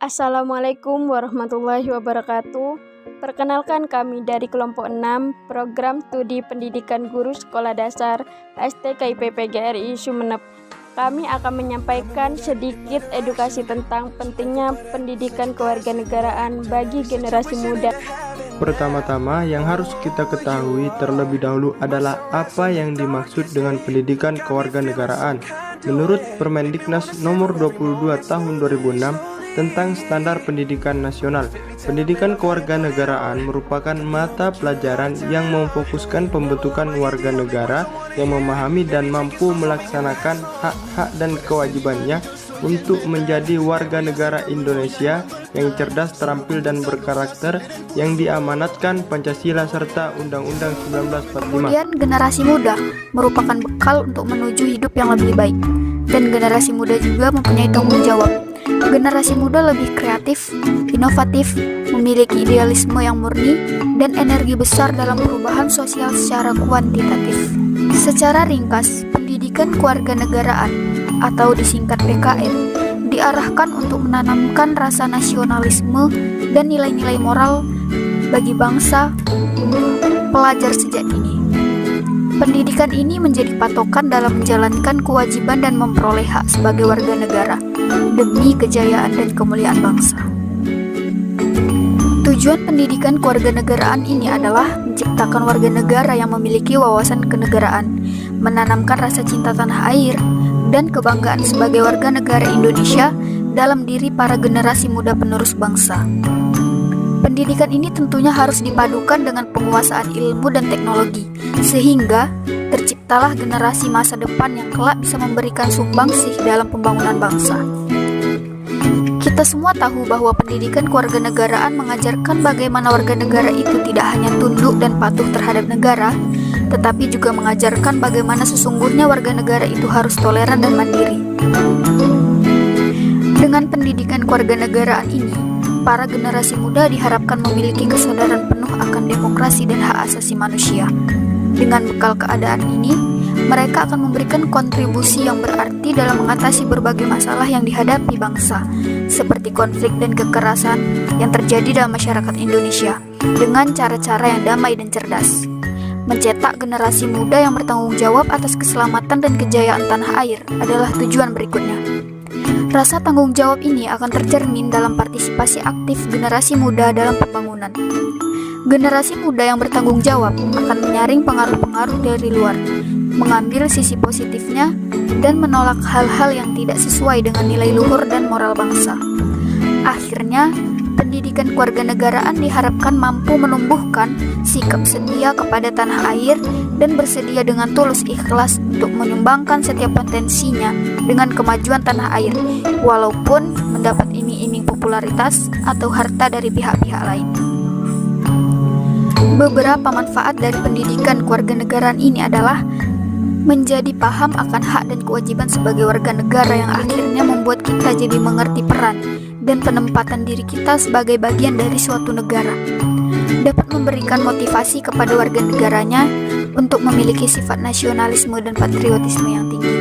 Assalamualaikum warahmatullahi wabarakatuh. Perkenalkan, kami dari kelompok 6 program studi pendidikan guru sekolah dasar STKIP PGRI Sumeneb. Kami akan menyampaikan sedikit edukasi tentang pentingnya pendidikan kewarganegaraan bagi generasi muda. Pertama-tama yang harus kita ketahui terlebih dahulu adalah apa yang dimaksud dengan pendidikan kewarganegaraan. Menurut Permendiknas nomor 22 tahun 2006 tentang Standar Pendidikan Nasional, pendidikan kewarganegaraan merupakan mata pelajaran yang memfokuskan pembentukan warga negara yang memahami dan mampu melaksanakan hak-hak dan kewajibannya untuk menjadi warga negara Indonesia yang cerdas, terampil, dan berkarakter yang diamanatkan Pancasila serta Undang-Undang 1945. Kemudian generasi muda merupakan bekal untuk menuju hidup yang lebih baik, dan generasi muda juga mempunyai tanggung jawab. Generasi muda lebih kreatif, inovatif, memiliki idealisme yang murni, dan energi besar dalam perubahan sosial secara kuantitatif. Secara ringkas, pendidikan kewarganegaraan atau disingkat PKN diarahkan untuk menanamkan rasa nasionalisme dan nilai-nilai moral bagi bangsa pelajar sejak dini. Pendidikan ini menjadi patokan dalam menjalankan kewajiban dan memperoleh hak sebagai warga negara demi kejayaan dan kemuliaan bangsa. Tujuan pendidikan kewarganegaraan ini adalah menciptakan warga negara yang memiliki wawasan kenegaraan, menanamkan rasa cinta tanah air, dan kebanggaan sebagai warga negara Indonesia dalam diri para generasi muda penerus bangsa. Pendidikan ini tentunya harus dipadukan dengan penguasaan ilmu dan teknologi, sehingga terciptalah generasi masa depan yang kelak bisa memberikan sumbangsih dalam pembangunan bangsa. Kita semua tahu bahwa pendidikan kewarganegaraan mengajarkan bagaimana warga negara itu tidak hanya tunduk dan patuh terhadap negara, tetapi juga mengajarkan bagaimana sesungguhnya warga negara itu harus toleran dan mandiri. Dengan pendidikan kewarganegaraan ini, para generasi muda diharapkan memiliki kesadaran penuh akan demokrasi dan hak asasi manusia. Dengan bekal keadaan ini, mereka akan memberikan kontribusi yang berarti dalam mengatasi berbagai masalah yang dihadapi bangsa, seperti konflik dan kekerasan yang terjadi dalam masyarakat Indonesia, dengan cara-cara yang damai dan cerdas. Mencetak generasi muda yang bertanggung jawab atas keselamatan dan kejayaan tanah air adalah tujuan berikutnya. Rasa tanggung jawab ini akan tercermin dalam partisipasi aktif generasi muda dalam pembangunan. Generasi muda yang bertanggung jawab akan menyaring pengaruh-pengaruh dari luar, mengambil sisi positifnya, dan menolak hal-hal yang tidak sesuai dengan nilai luhur dan moral bangsa. Akhirnya, pendidikan kewarganegaraan diharapkan mampu menumbuhkan sikap setia kepada tanah air dan bersedia dengan tulus ikhlas untuk menyumbangkan setiap potensinya dengan kemajuan tanah air, walaupun mendapat iming-iming popularitas atau harta dari pihak-pihak lain. Beberapa manfaat dari pendidikan kewarganegaraan ini adalah menjadi paham akan hak dan kewajiban sebagai warga negara yang akhirnya membuat kita jadi mengerti peran dan penempatan diri kita sebagai bagian dari suatu negara. Dapat memberikan motivasi kepada warga negaranya untuk memiliki sifat nasionalisme dan patriotisme yang tinggi.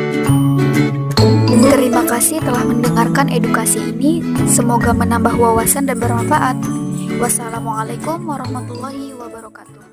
Terima kasih telah mendengarkan edukasi ini. Semoga menambah wawasan dan bermanfaat. Wassalamualaikum warahmatullahi wabarakatuh.